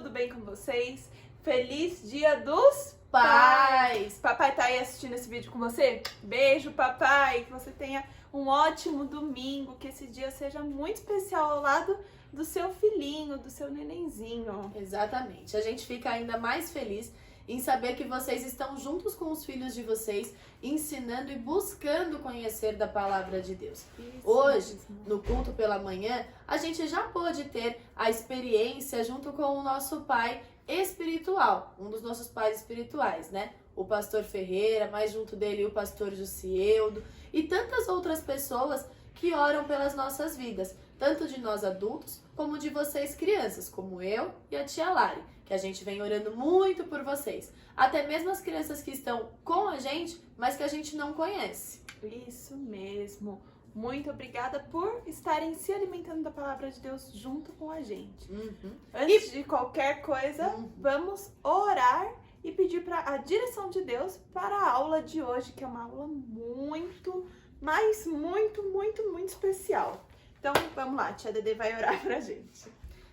tudo bem com vocês? Feliz Dia dos Pais! Papai tá aí assistindo esse vídeo com você? Beijo, papai! Que você tenha um ótimo domingo, que esse dia seja muito especial ao lado do seu filhinho, do seu nenenzinho. Exatamente. A gente fica ainda mais feliz em saber que vocês estão juntos com os filhos de vocês, ensinando e buscando conhecer da palavra de Deus. Isso Hoje, mesmo. no culto pela manhã, a gente já pôde ter a experiência junto com o nosso pai espiritual, um dos nossos pais espirituais, né? O pastor Ferreira, mais junto dele o pastor Jussieldo e tantas outras pessoas que oram pelas nossas vidas, tanto de nós adultos como de vocês crianças, como eu e a tia Lari, que a gente vem orando muito por vocês. Até mesmo as crianças que estão com a gente, mas que a gente não conhece. Isso mesmo. Muito obrigada por estarem se alimentando da palavra de Deus junto com a gente. Antes de qualquer coisa, vamos orar e pedir a direção de Deus para a aula de hoje, que é uma aula muito especial. Então, vamos lá, tia Dedê vai orar pra gente.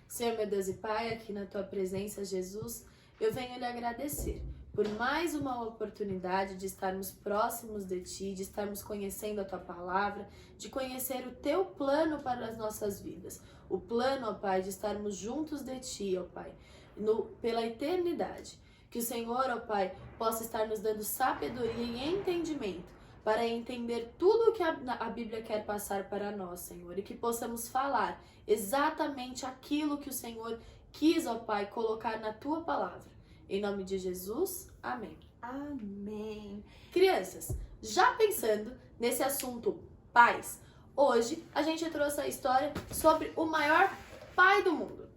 Senhor, meu Deus e Pai, aqui na Tua presença, Jesus, eu venho lhe agradecer por mais uma oportunidade de estarmos próximos de Ti, de estarmos conhecendo a Tua palavra, de conhecer o Teu plano para as nossas vidas. O plano, ó Pai, de estarmos juntos de Ti, ó Pai, pela eternidade. Que o Senhor, ó Pai, possa estar nos dando sabedoria e entendimento para entender tudo o que a Bíblia quer passar para nós, Senhor, e que possamos falar exatamente aquilo que o Senhor quis, ó Pai, colocar na Tua palavra. Em nome de Jesus, amém. Amém. Crianças, já pensando nesse assunto pais, hoje a gente trouxe a história sobre o maior pai do mundo.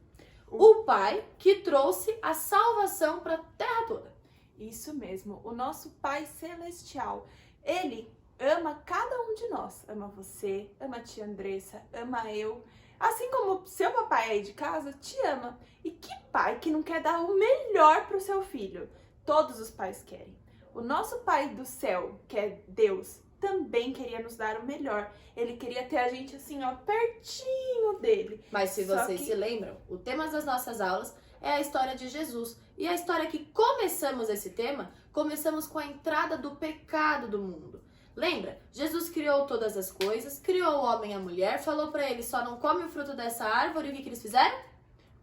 O pai que trouxe a salvação para a terra toda. Isso mesmo, o nosso Pai Celestial. Ele ama cada um de nós. Ama você, ama a tia Andressa, ama eu. Assim como seu papai aí de casa te ama. E que pai que não quer dar o melhor pro seu filho? Todos os pais querem. O nosso Pai do céu, que é Deus, também queria nos dar o melhor. Ele queria ter a gente assim, ó, pertinho dele. Mas se vocês se lembram, o tema das nossas aulas é a história de Jesus. E a história que começamos esse tema, começamos com a entrada do pecado do mundo. Lembra? Jesus criou todas as coisas, criou o homem e a mulher, falou pra eles, só não come o fruto dessa árvore, e o que eles fizeram?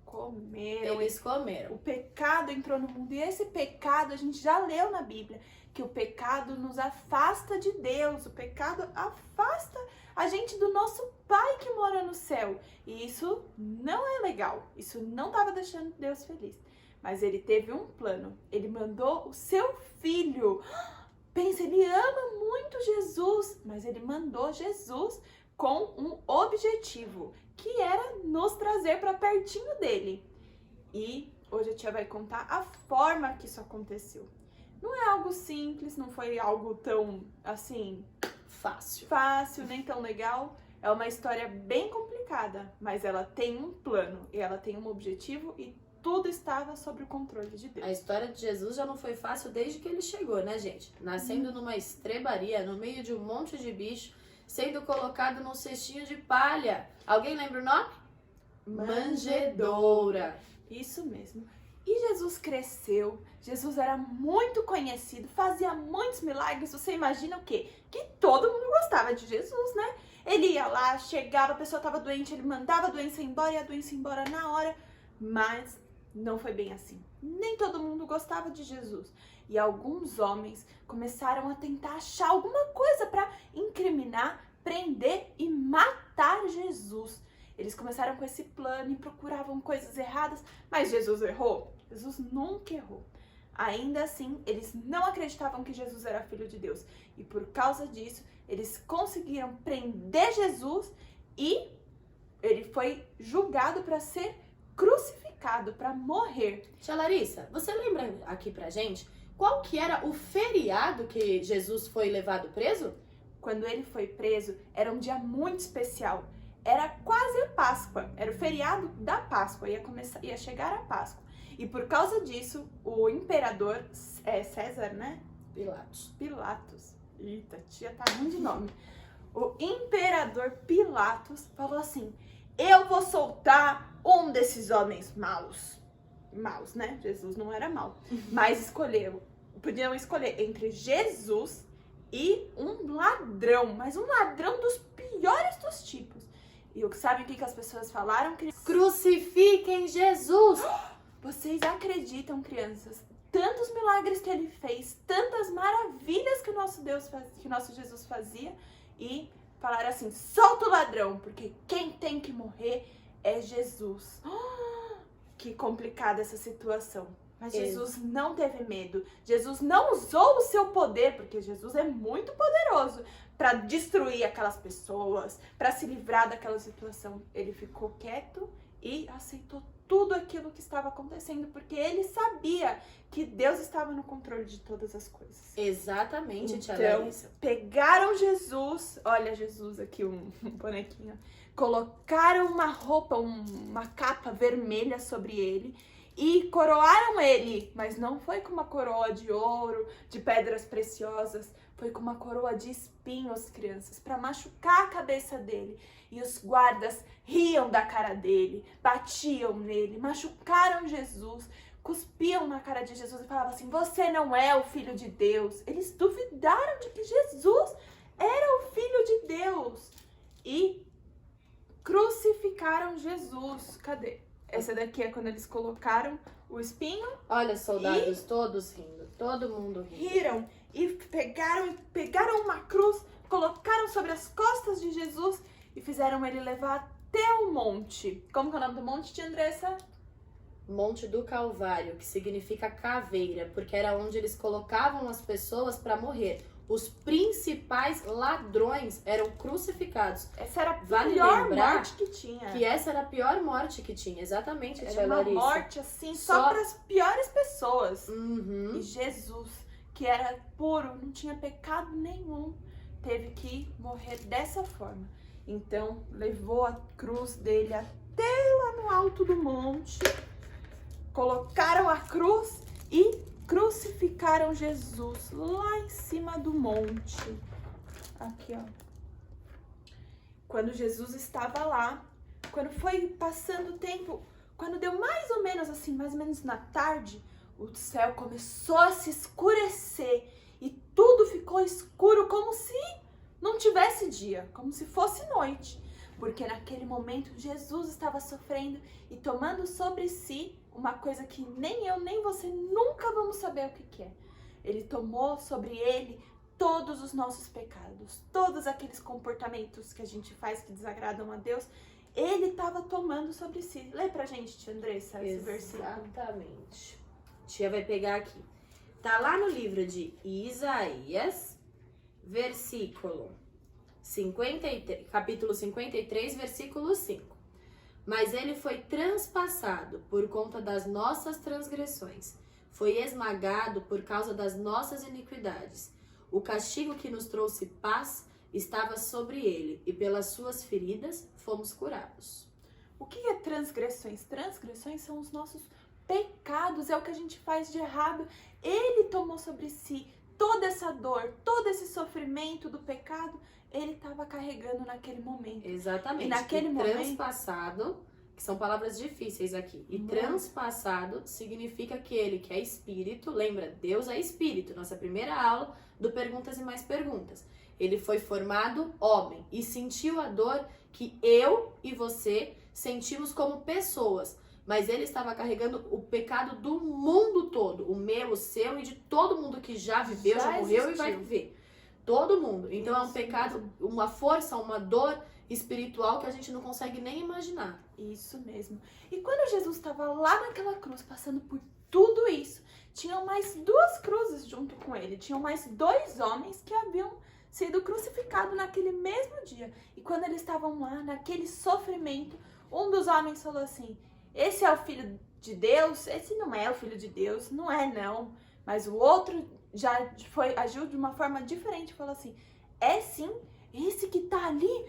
Comeram. Eles comeram. O pecado entrou no mundo e esse pecado a gente já leu na Bíblia, que o pecado nos afasta de Deus, o pecado afasta a gente do nosso Pai que mora no céu. E isso não é legal, isso não estava deixando Deus feliz. Mas ele teve um plano, ele mandou o seu filho. Pensa, ele ama muito Jesus, mas ele mandou Jesus com um objetivo, que era nos trazer para pertinho dele. E hoje a tia vai contar a forma que isso aconteceu. Não é algo simples, não foi algo tão, assim, fácil, nem tão legal. É uma história bem complicada, mas ela tem um plano e ela tem um objetivo e tudo estava sob o controle de Deus. A história de Jesus já não foi fácil desde que ele chegou, né, gente? Nascendo numa estrebaria, no meio de um monte de bicho, sendo colocado num cestinho de palha. Alguém lembra o nome? Manjedoura. Isso mesmo. E Jesus cresceu, Jesus era muito conhecido, fazia muitos milagres. Você imagina o quê? Que todo mundo gostava de Jesus, né? Ele ia lá, chegava, a pessoa estava doente, ele mandava a doença embora e a doença embora na hora. Mas não foi bem assim. Nem todo mundo gostava de Jesus. E alguns homens começaram a tentar achar alguma coisa para incriminar, prender e matar Jesus. Eles começaram com esse plano e procuravam coisas erradas, mas Jesus errou? Jesus nunca errou. Ainda assim, eles não acreditavam que Jesus era filho de Deus. E por causa disso, eles conseguiram prender Jesus e ele foi julgado para ser crucificado, para morrer. Tia Larissa, você lembra aqui pra gente qual que era o feriado que Jesus foi levado preso? Quando ele foi preso, era um dia muito especial. Era quase a Páscoa, era o feriado da Páscoa, ia chegar a Páscoa. E por causa disso, o imperador, César, né? Pilatos. Eita, tia tá ruim de nome. O imperador Pilatos falou assim: eu vou soltar um desses homens maus. maus, né? Jesus não era mau. Mas podiam escolher entre Jesus e um ladrão. Mas um ladrão dos piores dos tipos. E sabe o que as pessoas falaram? Crucifiquem Jesus! Vocês acreditam, crianças? Tantos milagres que ele fez, tantas maravilhas que o nosso Jesus fazia, e falaram assim: solta o ladrão, porque quem tem que morrer é Jesus. Que complicada essa situação. Mas Jesus não teve medo. Jesus não usou o seu poder, porque Jesus é muito poderoso, para destruir aquelas pessoas, para se livrar daquela situação. Ele ficou quieto e aceitou tudo aquilo que estava acontecendo, porque ele sabia que Deus estava no controle de todas as coisas. Exatamente, tia Então, Larissa. pegaram Jesus, olha Jesus aqui, um bonequinho, colocaram uma roupa, uma capa vermelha sobre ele e coroaram ele, mas não foi com uma coroa de ouro, de pedras preciosas, foi com uma coroa de espinhos, crianças, para machucar a cabeça dele. E os guardas riam da cara dele, batiam nele, machucaram Jesus, cuspiam na cara de Jesus e falavam assim: você não é o Filho de Deus. Eles duvidaram de que Jesus era o Filho de Deus. E crucificaram Jesus. Cadê? Essa daqui é quando eles colocaram o espinho. Olha, soldados todos rindo, todo mundo rindo. Riram e pegaram uma cruz, colocaram sobre as costas de Jesus e fizeram ele levar até o monte. Como que é o nome do monte, tia Andressa? Monte do Calvário, que significa caveira, porque era onde eles colocavam as pessoas para morrer. Os principais ladrões eram crucificados. Essa era a Vale pior lembrar morte que tinha. que essa era a pior morte que tinha, exatamente, tia Era uma Larissa. morte assim, só para as piores pessoas. Uhum. E Jesus, que era puro, não tinha pecado nenhum, teve que morrer dessa forma. Então, levou a cruz dele até lá no alto do monte, colocaram a cruz e crucificaram Jesus lá em cima do monte. Aqui, ó. Quando Jesus estava lá, quando foi passando o tempo, quando deu mais ou menos assim, mais ou menos na tarde, o céu começou a se escurecer e tudo ficou escuro, como se não tivesse dia, como se fosse noite. Porque naquele momento Jesus estava sofrendo e tomando sobre si uma coisa que nem eu nem você nunca vamos saber o que é. Ele tomou sobre ele todos os nossos pecados, todos aqueles comportamentos que a gente faz que desagradam a Deus, ele estava tomando sobre si. Lê pra gente, tia Andressa, esse versículo. Exatamente. Tia vai pegar aqui. Tá lá no livro de Isaías, capítulo 53, versículo 5. Mas ele foi transpassado por conta das nossas transgressões, foi esmagado por causa das nossas iniquidades. O castigo que nos trouxe paz estava sobre ele, e pelas suas feridas fomos curados. O que é transgressões? Transgressões são os nossos pecados, é o que a gente faz de errado. Ele tomou sobre si toda essa dor, todo esse sofrimento do pecado, ele estava carregando naquele momento. Exatamente. E naquele momento... Transpassado, que são palavras difíceis aqui. E transpassado significa que ele que é espírito, lembra, Deus é espírito, nossa primeira aula do Perguntas e Mais Perguntas. Ele foi formado homem e sentiu a dor que eu e você sentimos como pessoas. Mas ele estava carregando o pecado do mundo todo, o meu, o seu e de todo mundo que já viveu, já morreu e vai viver. Todo mundo. Então é um pecado, uma força, uma dor espiritual que a gente não consegue nem imaginar. Isso mesmo. E quando Jesus estava lá naquela cruz, passando por tudo isso, tinham mais 2 cruzes junto com ele. Tinham mais 2 homens que haviam sido crucificados naquele mesmo dia. E quando eles estavam lá, naquele sofrimento, um dos homens falou assim: esse é o Filho de Deus? Esse não é o Filho de Deus, não é não. Mas o outro já agiu de uma forma diferente, falou assim: é sim, esse que tá ali,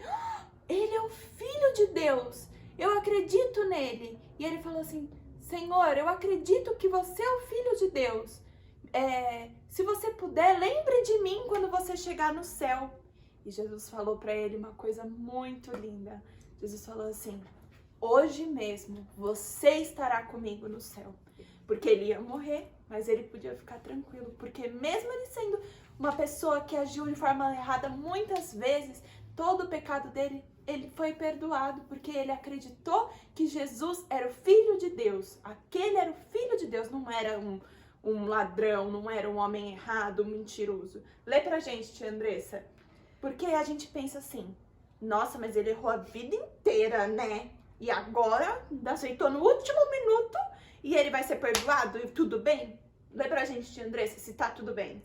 ele é o Filho de Deus, eu acredito nele. E ele falou assim: Senhor, eu acredito que você é o Filho de Deus. Se você puder, lembre de mim quando você chegar no céu. E Jesus falou para ele uma coisa muito linda. Jesus falou assim: hoje mesmo você estará comigo no céu. Porque ele ia morrer, mas ele podia ficar tranquilo, porque mesmo ele sendo uma pessoa que agiu de forma errada muitas vezes, todo o pecado dele, ele foi perdoado, porque ele acreditou que Jesus era o Filho de Deus. Aquele era o Filho de Deus, não era um ladrão, não era um homem errado, um mentiroso. Lê pra gente, tia Andressa. Porque a gente pensa assim, nossa, mas ele errou a vida inteira, né? E agora aceitou no último minuto e ele vai ser perdoado e tudo bem? Lê pra gente, tia Andressa, se tá tudo bem.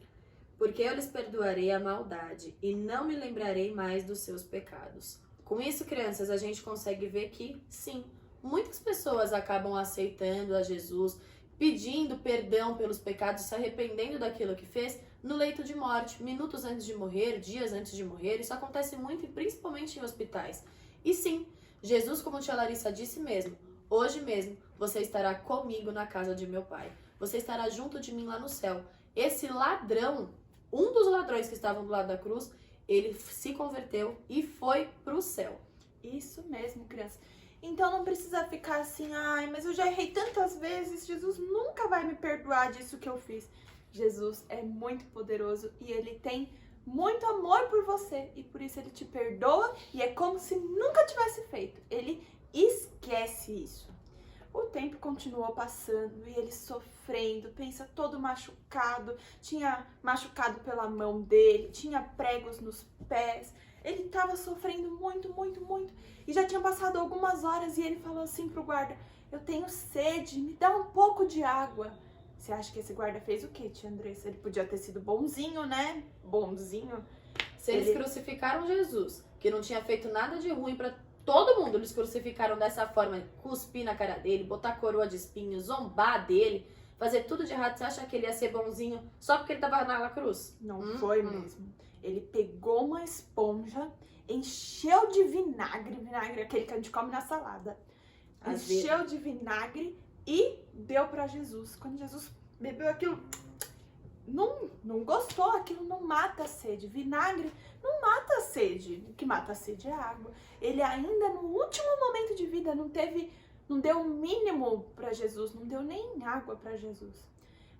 Porque eu lhes perdoarei a maldade e não me lembrarei mais dos seus pecados. Com isso, crianças, a gente consegue ver que, sim, muitas pessoas acabam aceitando a Jesus, pedindo perdão pelos pecados, se arrependendo daquilo que fez no leito de morte, minutos antes de morrer, dias antes de morrer. Isso acontece muito, principalmente em hospitais. E sim, Jesus, como a tia Larissa disse mesmo, hoje mesmo você estará comigo na casa de meu pai. Você estará junto de mim lá no céu. Esse ladrão, um dos ladrões que estavam do lado da cruz, ele se converteu e foi pro céu. Isso mesmo, criança. Então não precisa ficar assim, ai, mas eu já errei tantas vezes, Jesus nunca vai me perdoar disso que eu fiz. Jesus é muito poderoso e ele tem muito amor por você e por isso ele te perdoa e é como se nunca tivesse feito. Ele esquece isso. O tempo continuou passando e ele sofrendo, pensa todo machucado, tinha machucado pela mão dele, tinha pregos nos pés, ele estava sofrendo muito, muito, muito. E já tinha passado algumas horas e ele falou assim pro guarda, eu tenho sede, me dá um pouco de água. Você acha que esse guarda fez o quê, tia Andressa? Ele podia ter sido bonzinho, né? Bonzinho. Se eles crucificaram Jesus, que não tinha feito nada de ruim pra todo mundo, eles crucificaram dessa forma, cuspir na cara dele, botar coroa de espinhos, zombar dele, fazer tudo de errado. Você acha que ele ia ser bonzinho só porque ele tava na cruz? Não foi mesmo. Ele pegou uma esponja, encheu de vinagre, aquele que a gente come na salada. Encheu de vinagre e deu pra Jesus. Quando Jesus bebeu aquilo, não gostou, aquilo não mata a sede. Vinagre não mata a sede. O que mata a sede é a água. Ele ainda no último momento de vida não deu o mínimo para Jesus, não deu nem água para Jesus.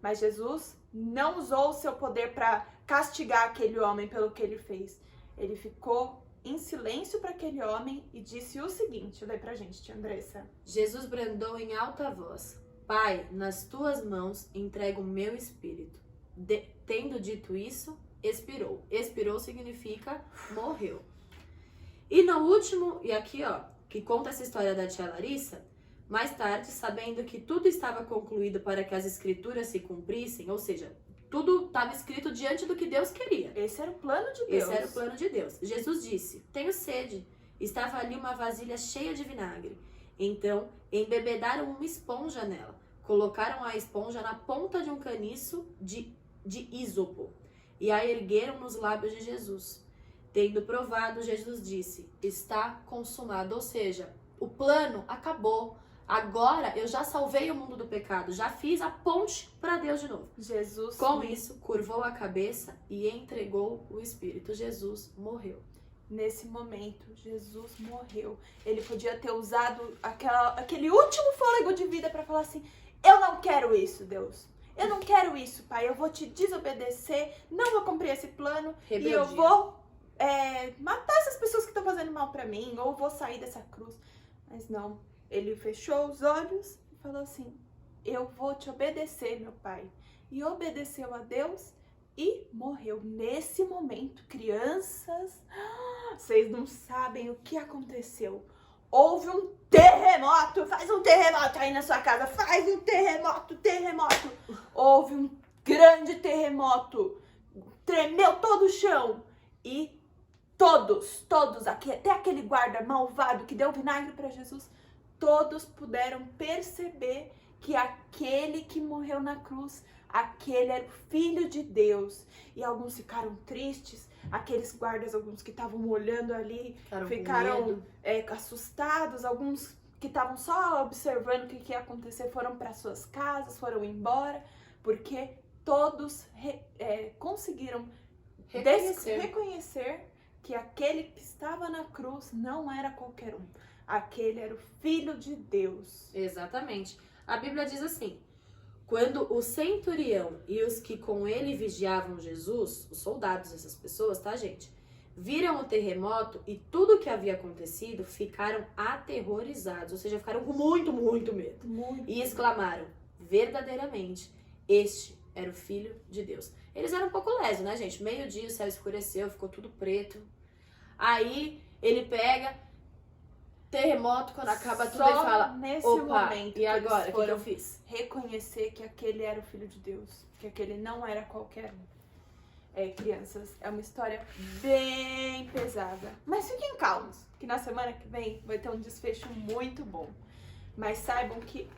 Mas Jesus não usou o seu poder para castigar aquele homem pelo que ele fez. Ele ficou em silêncio para aquele homem e disse o seguinte, lê pra gente, tia Andressa. Jesus bradou em alta voz, Pai, nas tuas mãos entrego o meu espírito. Tendo dito isso, expirou. Expirou significa morreu. E no último, e aqui ó, que conta essa história da tia Larissa, mais tarde, sabendo que tudo estava concluído para que as escrituras se cumprissem, ou seja, tudo estava escrito diante do que Deus queria. Esse era o plano de Deus. Esse era o plano de Deus. Jesus disse, tenho sede. Estava ali uma vasilha cheia de vinagre. Então, embebedaram uma esponja nela. Colocaram a esponja na ponta de um caniço de ísopo e a ergueram nos lábios de Jesus. Tendo provado, Jesus disse, está consumado. Ou seja, o plano acabou. Agora eu já salvei o mundo do pecado, já fiz a ponte para Deus de novo. Jesus, com isso, curvou a cabeça e entregou o Espírito. Jesus morreu. Nesse momento, Jesus morreu. Ele podia ter usado aquele último fôlego de vida para falar assim, eu não quero isso, Deus. Eu não quero isso, Pai. Eu vou te desobedecer, não vou cumprir esse plano. Rebeldia. E eu vou matar essas pessoas que estão fazendo mal para mim, ou vou sair dessa cruz. Mas não. Ele fechou os olhos e falou assim, eu vou te obedecer, meu Pai. E obedeceu a Deus e morreu. Nesse momento, crianças, vocês não sabem o que aconteceu. Houve um terremoto, faz um terremoto aí na sua casa, faz um terremoto. Houve um grande terremoto, tremeu todo o chão e todos, até aquele guarda malvado que deu vinagre para Jesus, todos puderam perceber que aquele que morreu na cruz, aquele era o Filho de Deus. E alguns ficaram tristes, aqueles guardas, alguns que estavam olhando ali, ficaram assustados, alguns que estavam só observando o que ia acontecer, foram para suas casas, foram embora, porque todos conseguiram reconhecer que aquele que estava na cruz não era qualquer um. Aquele era o Filho de Deus. Exatamente. A Bíblia diz assim: quando o centurião e os que com ele vigiavam Jesus, os soldados, essas pessoas, tá, gente? Viram o terremoto e tudo o que havia acontecido, ficaram aterrorizados, ou seja, ficaram com muito, muito medo. E exclamaram: verdadeiramente, este era o Filho de Deus. Eles eram um pouco lesos, né, gente? Meio-dia, o céu escureceu, ficou tudo preto. Aí ele pega, terremoto, quando acaba tudo, Só ele fala: nesse opa, momento e agora? O eles que foram eu fiz? reconhecer que aquele era o Filho de Deus, que aquele não era qualquer um. Crianças, é uma história bem pesada. Mas fiquem calmos, que na semana que vem vai ter um desfecho muito bom. Mas saibam que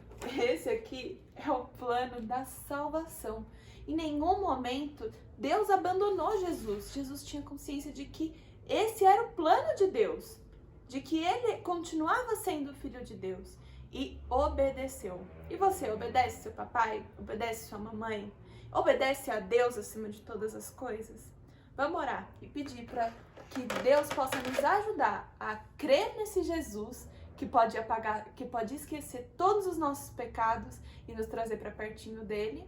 esse aqui é o plano da salvação. Em nenhum momento Deus abandonou Jesus. Jesus tinha consciência de que esse era o plano de Deus, de que ele continuava sendo o Filho de Deus e obedeceu. E você obedece seu papai? Obedece sua mamãe? Obedece a Deus acima de todas as coisas? Vamos orar e pedir para que Deus possa nos ajudar a crer nesse Jesus que pode apagar, que pode esquecer todos os nossos pecados e nos trazer para pertinho dele,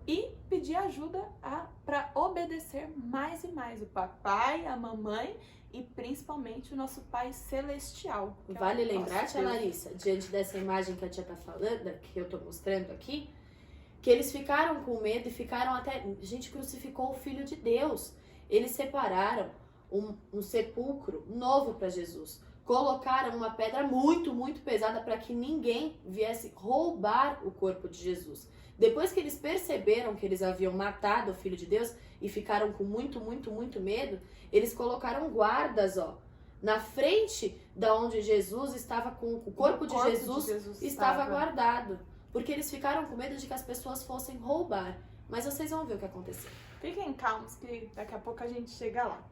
e pedir ajuda para obedecer mais e mais o papai, a mamãe e principalmente o nosso Pai Celestial. Vale lembrar, tia Larissa, diante dessa imagem que a tia tá falando, que eu tô mostrando aqui, que eles ficaram com medo e ficaram até... Gente, crucificou o Filho de Deus. Eles separaram um sepulcro novo para Jesus. Colocaram uma pedra muito, muito pesada para que ninguém viesse roubar o corpo de Jesus. Depois que eles perceberam que eles haviam matado o Filho de Deus e ficaram com muito, muito, muito medo, eles colocaram guardas, na frente da onde Jesus estava, com o corpo de Jesus estava guardado. Porque eles ficaram com medo de que as pessoas fossem roubar. Mas vocês vão ver o que aconteceu. Fiquem calmos que daqui a pouco a gente chega lá.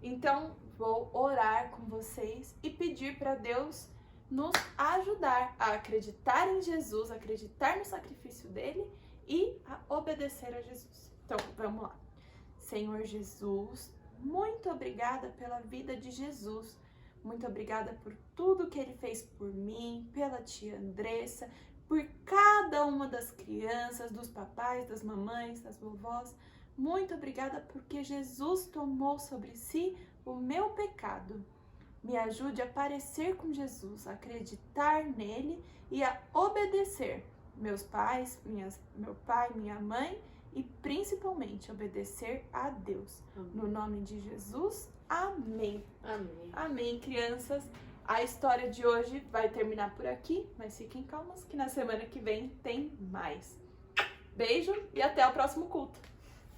Então, vou orar com vocês e pedir para Deus nos ajudar a acreditar em Jesus, acreditar no sacrifício dele e a obedecer a Jesus. Então, vamos lá. Senhor Jesus, muito obrigada pela vida de Jesus. Muito obrigada por tudo que ele fez por mim, pela tia Andressa, por cada uma das crianças, dos papais, das mamães, das vovós. Muito obrigada porque Jesus tomou sobre si o meu pecado. Me ajude a parecer com Jesus, a acreditar nele e a obedecer meus pais, meu pai, minha mãe e principalmente obedecer a Deus. Amém. No nome de Jesus, amém. Amém. Amém, crianças. A história de hoje vai terminar por aqui, mas fiquem calmas que na semana que vem tem mais. Beijo e até o próximo culto.